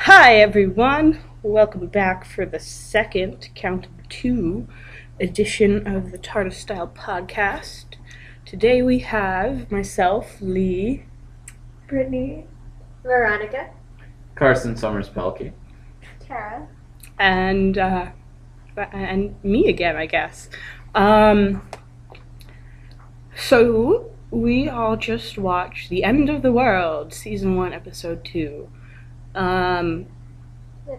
Hi everyone, welcome back for the second count of two edition of the TARDIstyle podcast. Today we have myself, Lee, Brittany, Veronica, Carson Summers-Pelkey, Terrah, and me again, I guess. So we all just watched The End of the World, Season 1, Episode 2. I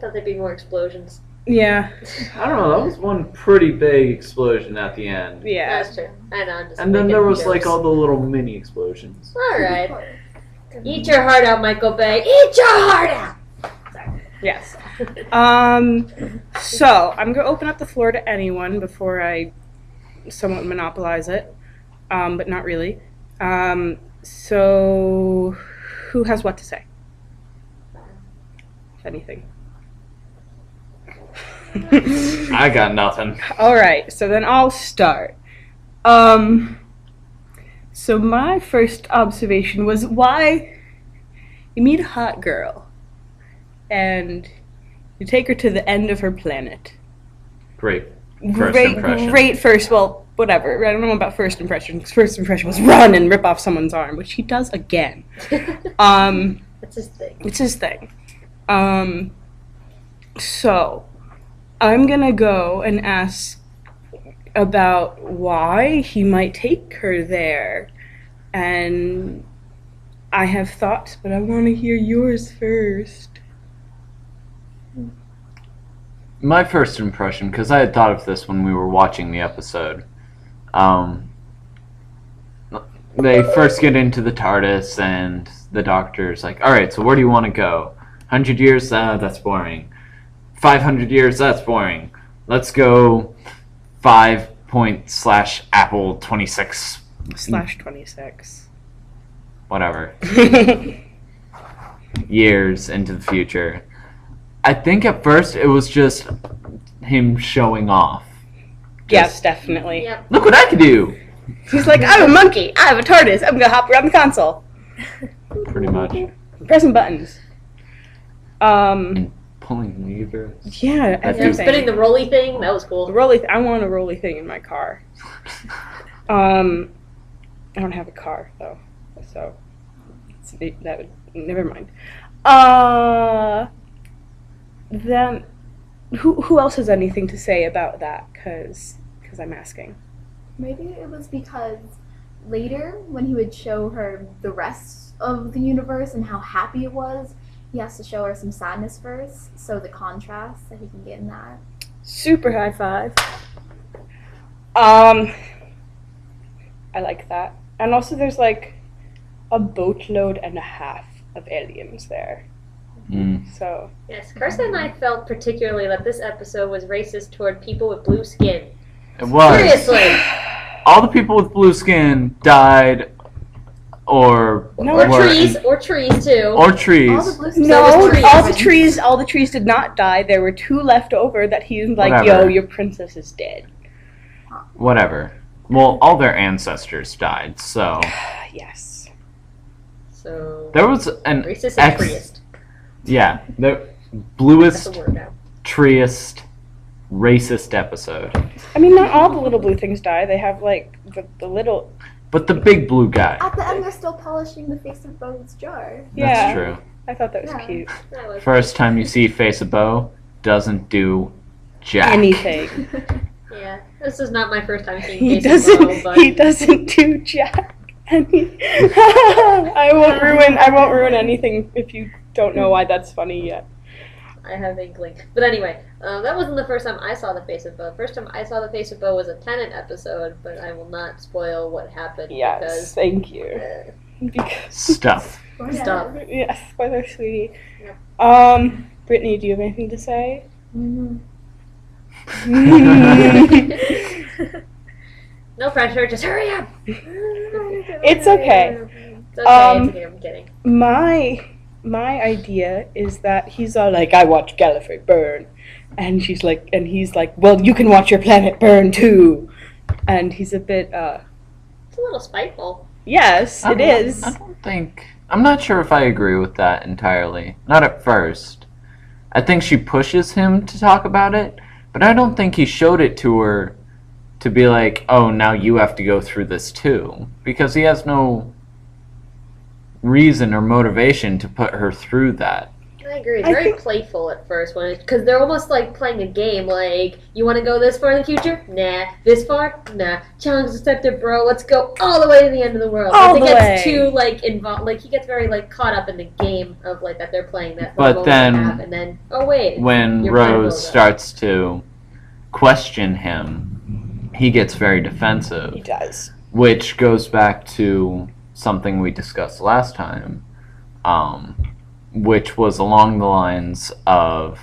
thought there'd be more explosions. Yeah. I don't know, that was one pretty big explosion at the end. Yeah. That's true. I know, I'm just And then making there was jokes. like all the little mini explosions. Alright. Eat your heart out, Michael Bay. Eat your heart out! Yes. So I'm gonna open up the floor to anyone before I somewhat monopolize it, but not really. So who has what to say? If anything. I got nothing. All right. So then I'll start. So my first observation was why you meet a hot girl and you take her to the end of her planet. Great impression. Great first, well, whatever. I don't know about first impression. First impression was run and rip off someone's arm, which he does again. That's his thing. It's his thing. So I'm gonna go and ask about why he might take her there. And I have thoughts, but I want to hear yours first. My first impression, because I had thought of this when we were watching the episode, they first get into the TARDIS and the doctor's like, alright, so where do you want to go? 100 years? That's boring. 500 years? That's boring. Let's go 5./Apple 26. /26. Whatever. Years into the future. I think at first it was just him showing off. Yes, definitely. Yep. Look what I can do! He's like, I'm a monkey. I have a TARDIS. I'm gonna hop around the console. Pretty much. Pressing buttons. Pulling levers. Yeah, Yeah, everything. spinning the rolly thing, that was cool. I want a rolly thing in my car. I don't have a car though, so that would never mind. Then who else has anything to say about that? Because I'm asking. Maybe it was because later, when he would show her the rest of the universe and how happy it was, he has to show her some sadness first, so the contrast that he can get in that. Super high five. I like that. And also there's like a boatload and a half of aliens there. So Yes, Carson and I felt particularly that this episode was racist toward people with blue skin. It was. Seriously! All the people with blue skin died, or No. Or were trees in- too. or trees. All the blue skin no, was trees. all the trees did not die. There were 2 left over that he's like, Whatever. yo, your princess is dead. Whatever. Well, all their ancestors died, so Yes. So, there was an racist and treeist. Yeah, the That's bluest, the word now. treest, racist episode. I mean, not all the little blue things die. They have like the little. But the big blue guy. At the end, they're still polishing the face of Bo's jar. Yeah. That's true. I thought that was Yeah. cute. That was First time you see Face of Bo, doesn't do jack. Anything. Yeah, this is not my first time seeing He Faces Below, doesn't. but He doesn't do jack. I won't ruin anything if you don't know why that's funny yet. I have inkling. But anyway, that wasn't the first time I saw the Face of Bo. First time I saw the Face of Bo was a Tenet episode, but I will not spoil what happened Yes, thank you. because Because Stuff. Stuff. yes, spoiler, sweetie. Yep. Brittany, do you have anything to say? no pressure, just hurry up. It's okay. It's okay, it's okay, I'm kidding. My idea is that he's all like, I watch Gallifrey burn, and he's like, well, you can watch your planet burn too, and he's a bit It's a little spiteful. Yes, it is. I'm not sure if I agree with that entirely. Not at first. I think she pushes him to talk about it, but I don't think he showed it to her to be like, oh, now you have to go through this too. Because he has no reason or motivation to put her through that. I agree. It's very playful at first, because they're almost like playing a game. Like, you want to go this far in the future? Nah. This far? Nah. Challenge accepted, bro. Let's go all the way to the end of the world. All he the gets way. too like involved. Like, he gets very like caught up in the game of like that they're playing. That But moment then they have, and then wait, when you're kind of Rose over. starts to question him, he gets very defensive. He does. Which goes back to something we discussed last time, which was along the lines of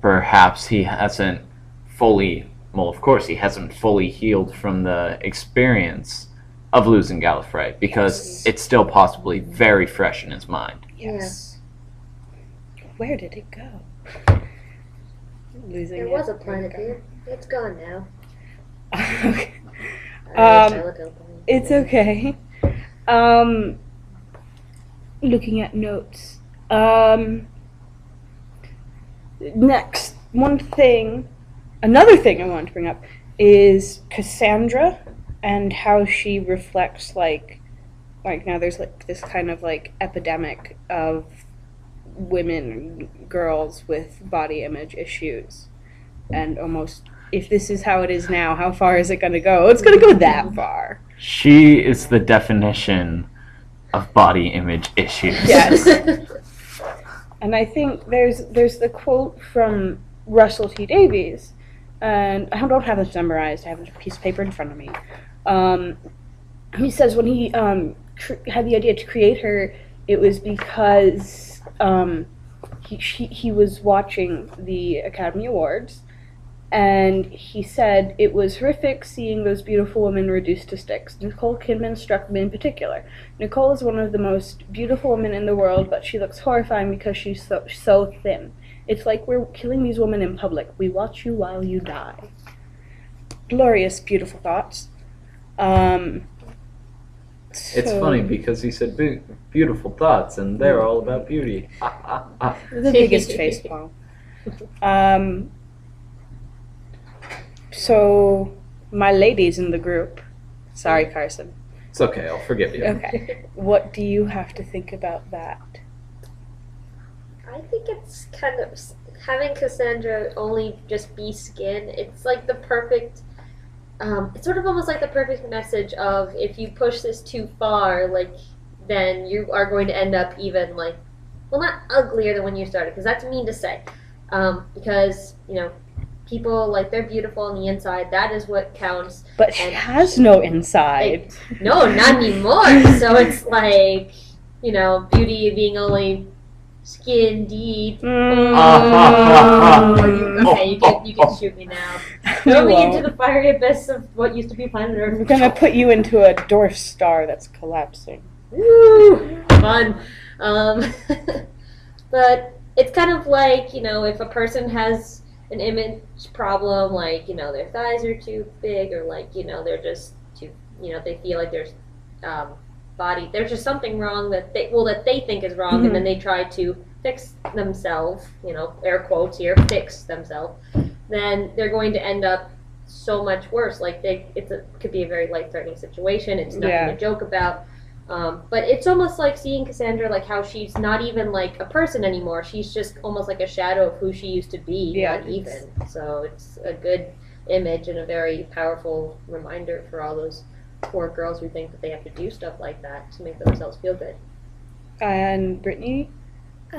perhaps he hasn't fully, well, of course he hasn't fully healed from the experience of losing Gallifrey, because it's still possibly very fresh in his mind. Yes. Where did it go? Losing There it. was a planet here. It's gone now. Okay. Teletelepathy. It's okay. Looking at notes. Next, another thing I wanted to bring up is Cassandra and how she reflects like now there's like this kind of like epidemic of women, girls with body image issues, and almost if this is how it is now, how far is it going to go? It's going to go that far. She is the definition of body image issues. Yes. And I think there's the quote from Russell T Davies, and I don't have this memorized. I have a piece of paper in front of me. He says when he had the idea to create her, it was because he was watching the Academy Awards, and he said it was horrific seeing those beautiful women reduced to sticks. Nicole Kidman struck me in particular. Nicole is one of the most beautiful women in the world, but she looks horrifying because she's so thin. It's like we're killing these women in public. We watch you while you die. Glorious, beautiful thoughts. It's funny because he said beautiful thoughts, and they're all about beauty. The biggest facepalm. So, my ladies in the group. Sorry, Carson. It's okay, I'll forgive you. Okay. What do you have to think about that? I think it's kind of having Cassandra only just be skin. It's like the perfect. It's sort of almost like the perfect message of if you push this too far, like then you are going to end up even like, well, not uglier than when you started, because that's mean to say. Because people like they're beautiful on the inside. That is what counts. But she has no inside. No, not anymore. So it's like beauty being only skin deep. Okay, you can shoot me now. Throw me into the fiery abyss of what used to be planet Earth. We're gonna put you into a dwarf star that's collapsing. Woo! Fun. But it's kind of like, if a person has an image problem, like, their thighs are too big, or like, they're just too, they feel like there's there's just something wrong that they think is wrong, and then they try to fix themselves, air quotes here, fix themselves, then they're going to end up so much worse. Like could be a very life-threatening situation. It's nothing to joke about. But it's almost like seeing Cassandra, like how she's not even like a person anymore. She's just almost like a shadow of who she used to be. Not even. So it's a good image and a very powerful reminder for all those poor girls who think that they have to do stuff like that to make themselves feel good. And Brittany? I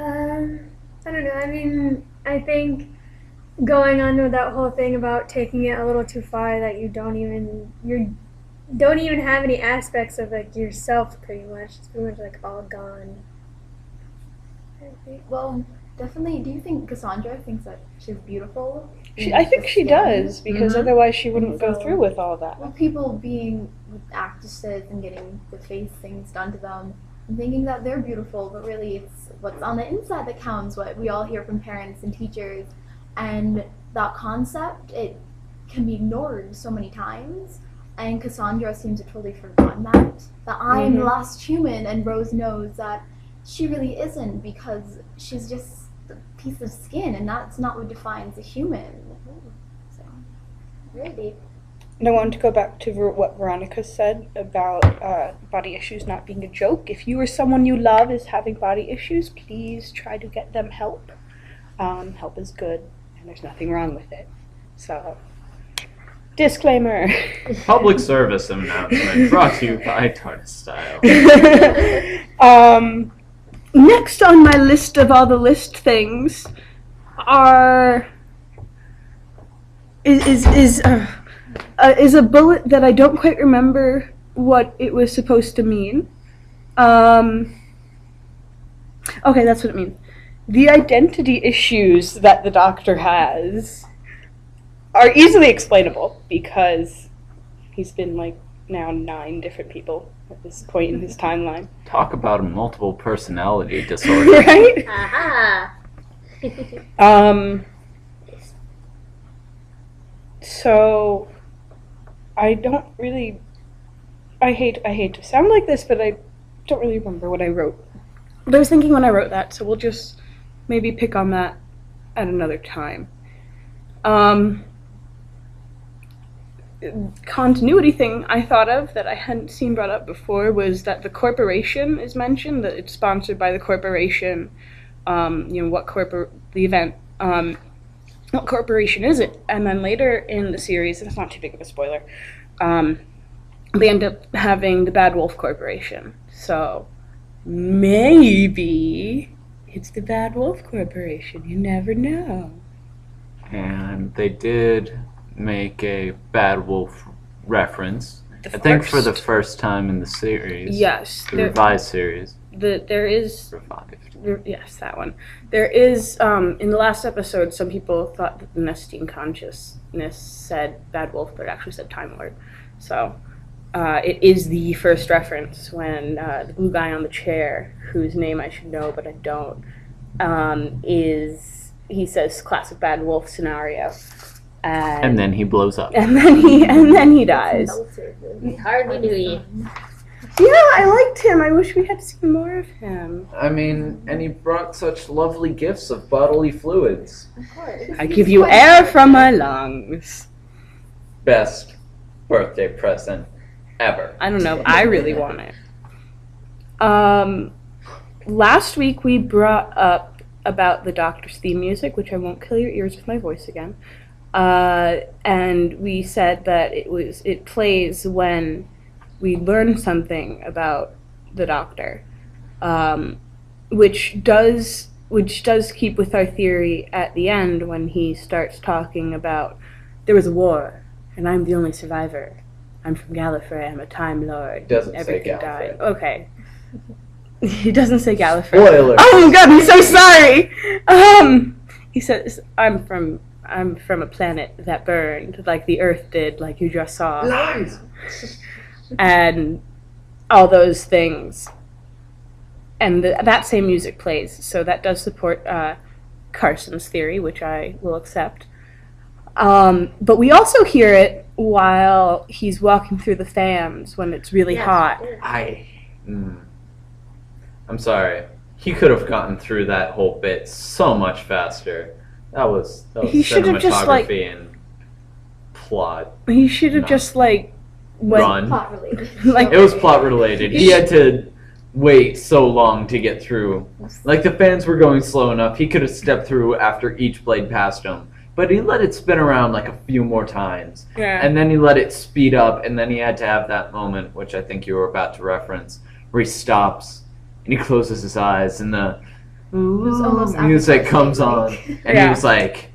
don't know. I mean, I think going on with that whole thing about taking it a little too far, that you don't even have any aspects of like yourself. Pretty much, it's pretty much like all gone. Well, definitely. Do you think Cassandra thinks that she's beautiful? I think she does, because otherwise she wouldn't go through with all that. Well, people being with actresses and getting the face things done to them and thinking that they're beautiful, but really it's what's on the inside that counts, what we all hear from parents and teachers. And that concept, it can be ignored so many times. And Cassandra seems to totally forgotten that I am the last human, and Rose knows that she really isn't, because she's just the piece of skin, and that's not what defines a human. So, Very deep. And I wanted to go back to what Veronica said about body issues not being a joke. If you or someone you love is having body issues, please try to get them help. Help is good, and there's nothing wrong with it. So, disclaimer. Public service announcement brought to you by TARDIsTyle. Next on my list of all the list things is a bullet that I don't quite remember what it was supposed to mean. Okay, that's what it means. The identity issues that the Doctor has are easily explainable because he's been like now 9 different people at this point in his timeline. Talk about a multiple personality disorder. Right? Aha! So I don't really I hate to sound like this, but I don't really remember what I wrote. But I was thinking when I wrote that, so we'll just maybe pick on that at another time. Continuity thing I thought of that I hadn't seen brought up before was that the corporation is mentioned, that it's sponsored by the corporation. The event, what corporation is it? And then later in the series, and it's not too big of a spoiler, they end up having the Bad Wolf Corporation. So maybe it's the Bad Wolf Corporation. You never know. And they did make a Bad Wolf reference. I think for the first time in the series. Yes. The revised series. There is... Revived. Yes, that one. There is, in the last episode, some people thought that the Nestine consciousness said Bad Wolf, but it actually said Time Lord. So, it is the first reference when the blue guy on the chair, whose name I should know, but I don't, he says classic Bad Wolf scenario. And then he blows up. And then he dies. Hardly knew you. Yeah, I liked him. I wish we had seen more of him. I mean, and he brought such lovely gifts of bodily fluids. Of course. I give you air from my lungs. Best birthday present ever. I don't know. I really want it. Last week we brought up about the Doctor's theme music, which I won't kill your ears with my voice again. And we said that it plays when we learn something about the Doctor, which does keep with our theory at the end when he starts talking about there was a war and I'm the only survivor. I'm from Gallifrey. I'm a Time Lord. Doesn't Everything say Gallifrey. died. Okay. He doesn't say Gallifrey. Spoiler. Oh my God! I'm so sorry. He says I'm from a planet that burned like the Earth did, like you just saw. Lies. And all those things. And that same music plays, so that does support Carson's theory, which I will accept. But we also hear it while he's walking through the fams when it's really hot. I'm sorry. He could have gotten through that whole bit so much faster. That was He should have just, like- cinematography and plot. He should have just Run. Plot related. Like- It was plot related. He had to wait so long to get through. Like, the fans were going slow enough. He could have stepped through after each blade passed him. But he let it spin around like a few more times. Yeah. And then he let it speed up, and then he had to have that moment, which I think you were about to reference, where he stops, and he closes his eyes, and the almost music comes on, appetizing. and he was like,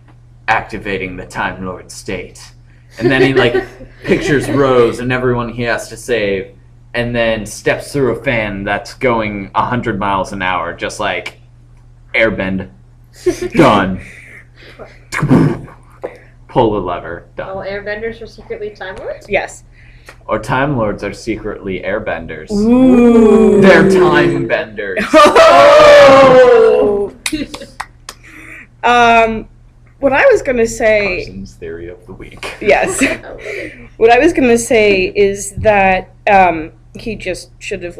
activating the Time Lord state. And then he pictures Rose and everyone he has to save, and then steps through a fan that's going 100 miles an hour, just like airbend. Done. Pull the lever. Done. Oh, airbenders are secretly Time Lords? Yes. Or Time Lords are secretly airbenders. Ooh. They're time benders. Oh! What I was gonna say. Carson's theory of the week. Yes. I love it. What I was gonna say is that he just should have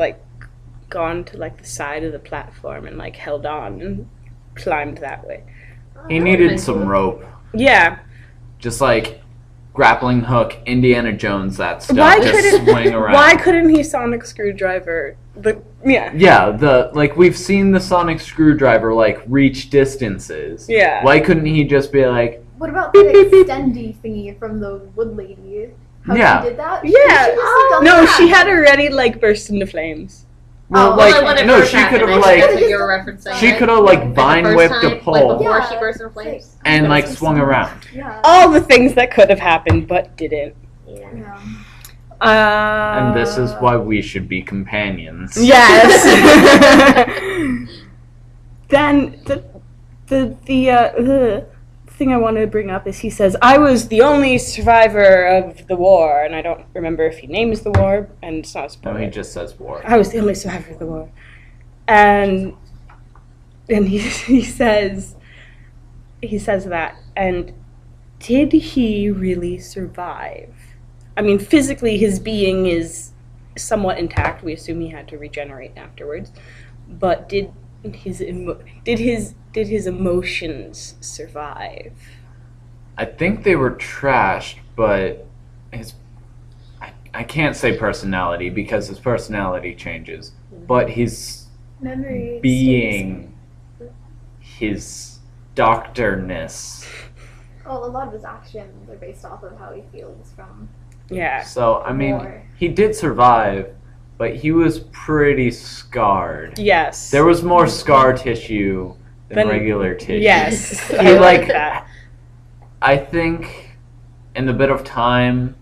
gone to the side of the platform and held on, climbed that way. He needed some rope. Yeah. Just like grappling hook, Indiana Jones, that stuff. Why just couldn't swing around. Why couldn't he sonic screwdriver? Yeah, we've seen the sonic screwdriver like reach distances. Yeah. Why couldn't he just be like, What about the extendy thingy from the wood lady? How Yeah. she did that? Yeah. She should just have done No, that. she had already like burst into flames. well, Oh, like, Well, when it no, first she happened, could have I think like, that's what you were referencing. she right? could have like Like the vine first whipped time, a like pole before Yeah. she burst into flames. and like That's swung so around. Yeah. All the things that could have happened but didn't. Yeah. Yeah. And this is why we should be companions. Yes. Then the thing I wanted to bring up is he says, I was the only survivor of the war, and I don't remember if he names the war, and it's not a No, spoiler. he just says war. I was the only survivor of the war. And he says that, and did he really survive? I mean, physically his being is somewhat intact. We assume he had to regenerate afterwards. But did his emotions survive? I think they were trashed, but I can't say personality because his personality changes. But his Memory. being, his doctorness. Well, a lot of his actions are based off of how he feels from Yeah. So, I mean, war. he did survive, but he was pretty scarred. Yes. There was more scar tissue than Then- regular tissue. Yes. He I like that. I think in the bit of time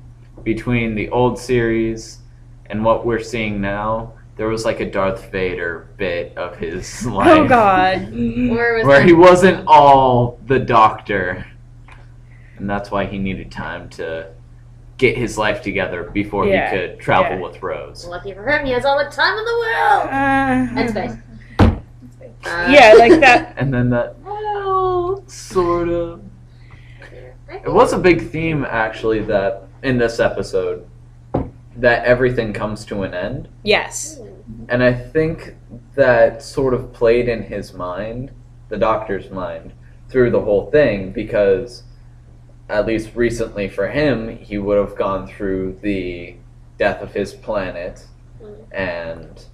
between the old series and what we're seeing now, there was like a Darth Vader bit of his life. Oh God. Where he wasn't all the doctor. And that's why he needed time to get his life together before Yeah, he could travel yeah. with Rose. Lucky for him, he has all the time in the world. And space. Yeah, like that. And then that, well, sort of. It was a big theme, actually, that in this episode, that everything comes to an end. Yes. And I think that sort of played in his mind, the doctor's mind, through the whole thing, because at least recently for him, he would have gone through the death of his planet and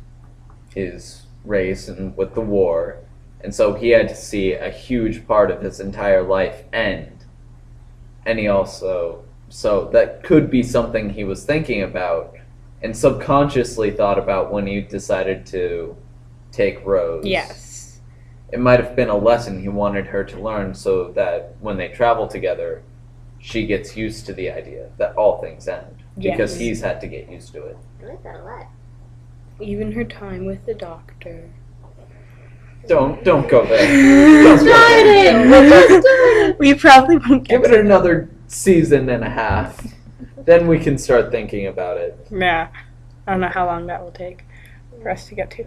his race and with the war. And so he had to see a huge part of his entire life end. And he also, so that could be something he was thinking about and subconsciously thought about when he decided to take Rose. Yes. It might have been a lesson he wanted her to learn so that when they travel together, she gets used to the idea that all things end. Because Yes. he's had to get used to it. I like that a lot. Even her time with the doctor. Don't go there. Don't go there. We probably won't get Give it another season and a half. Then we can start thinking about it. Yeah. I don't know how long that will take for us to get to.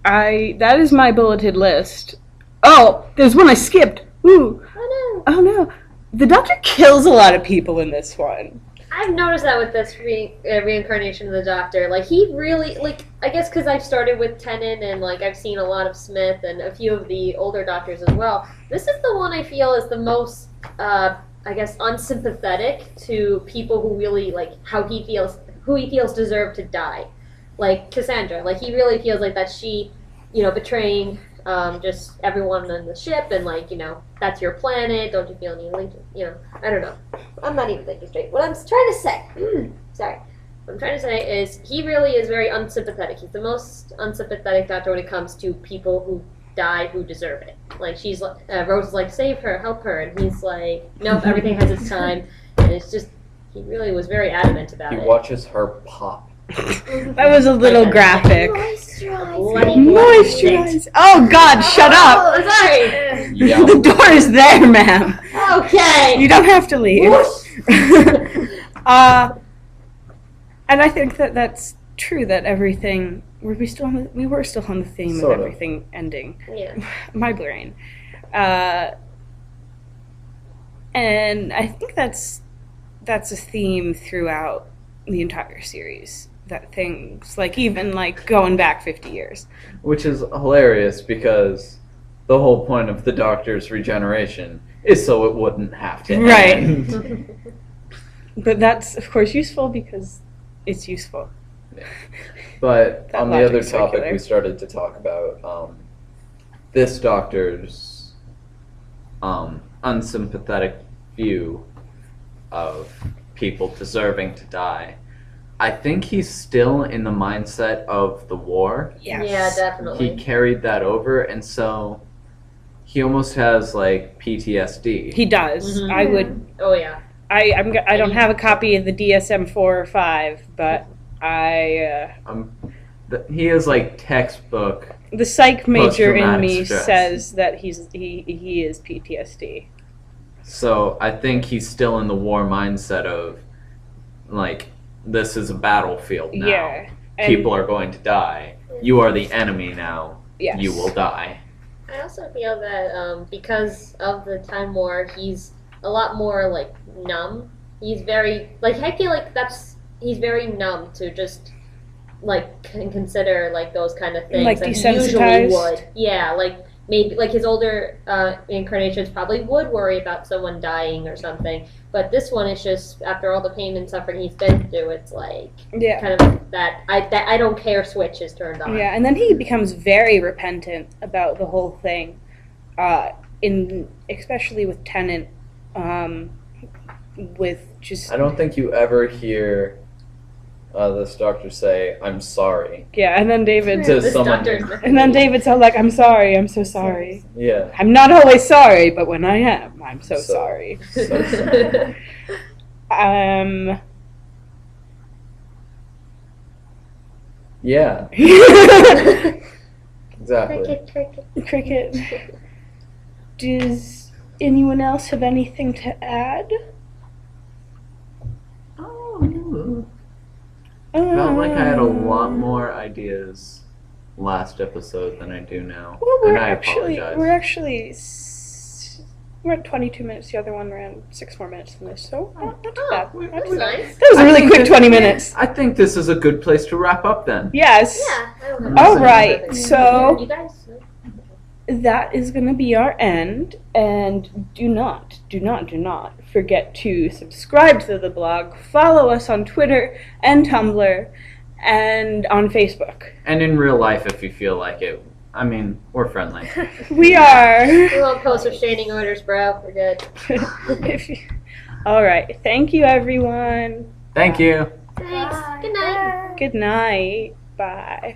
That is my bulleted list. Oh, there's one I skipped. Ooh. Oh Oh no. The doctor kills a lot of people in this one. no. I've noticed that with this reincarnation of the Doctor. Like, he really, like, I guess because I've started with Tennant and, like, I've seen a lot of Smith and a few of the older Doctors as well. This is the one I feel is the most, I guess, unsympathetic to people who really, like, who he feels deserve to die. Like, Cassandra. Like, he really feels like that she, betraying just everyone on the ship and, like, that's your planet, don't you feel any link, I don't know. I'm not even thinking straight. What I'm trying to say, sorry. What I'm trying to say is he really is very unsympathetic. He's the most unsympathetic Doctor when it comes to people who die who deserve it. Like, she's like, Rose is like, save her, help her, and he's like, nope, everything has its time, and it's just, he really was very adamant about He it. watches her pop. That was a little graphic. Bloody Moisturize. Oh God, shut up. Oh, sorry. Yeah. The door is there, ma'am. Okay. You don't have to leave. And I think that that's true. That everything we were still on the theme Sort of of. everything ending. Yeah. My brain. And I think that's a theme throughout the entire series. that things, like, even, like, going back 50 years. Which is hilarious because the whole point of the Doctor's regeneration is so it wouldn't have to Right. end. But that's, of course, useful because it's useful. But That on the other logic's topic circular. we started to talk about, this Doctor's unsympathetic view of people deserving to die. I think he's still in the mindset of the war. Yes. Yeah, He definitely. carried that over, and so he almost has like PTSD. He does. Mhm. I would. Oh yeah. I don't have a copy of the DSM-4 or 5, but He is like textbook. the psych major in Post-traumatic me stress. says that he is PTSD. So I think he's still in the war mindset of like, this is a battlefield now. Yeah. And People are going to die. You are the enemy now. yes. You will die. I also feel that because of the Time War, he's a lot more like numb. He's very like I feel like he's very numb to just like consider like those kind of things Like that he desensitized? usually would. Yeah, like maybe like his older incarnations probably would worry about someone dying or something. But this one is just after all the pain and suffering he's been through, it's like Yeah. kind of that I don't care switch is turned on. Yeah, and then he becomes very repentant about the whole thing, especially with Tennant, with just I don't think you ever hear this Doctor say, "I'm sorry" yeah, and then David, to This someone. doctor's and then David's all like, "I'm sorry, I'm so sorry. Yeah. I'm not always sorry, but when I am, I'm so So- sorry." So- Yeah. Exactly. Cricket. Does anyone else have anything to add? Felt like I had a lot more ideas last episode than I do now. Well, and I apologize. We're at 22 minutes. The other one ran 6 more minutes than this, so not too Oh, bad. that Not was too bad. nice. That was a I really think quick that- 20 minutes. I think this is a good place to wrap up then. Yes. Yeah. I don't know. All right. So You guys. that is going to be our end. And do not forget to subscribe to the blog, follow us on Twitter and Tumblr, and on Facebook. And in real life, if you feel like it. I mean, we're friendly. We are. We won't post restraining orders, bro. We're good. All right. Thank you, everyone. Thank you. Thanks. Bye. Good night. Good night. Bye.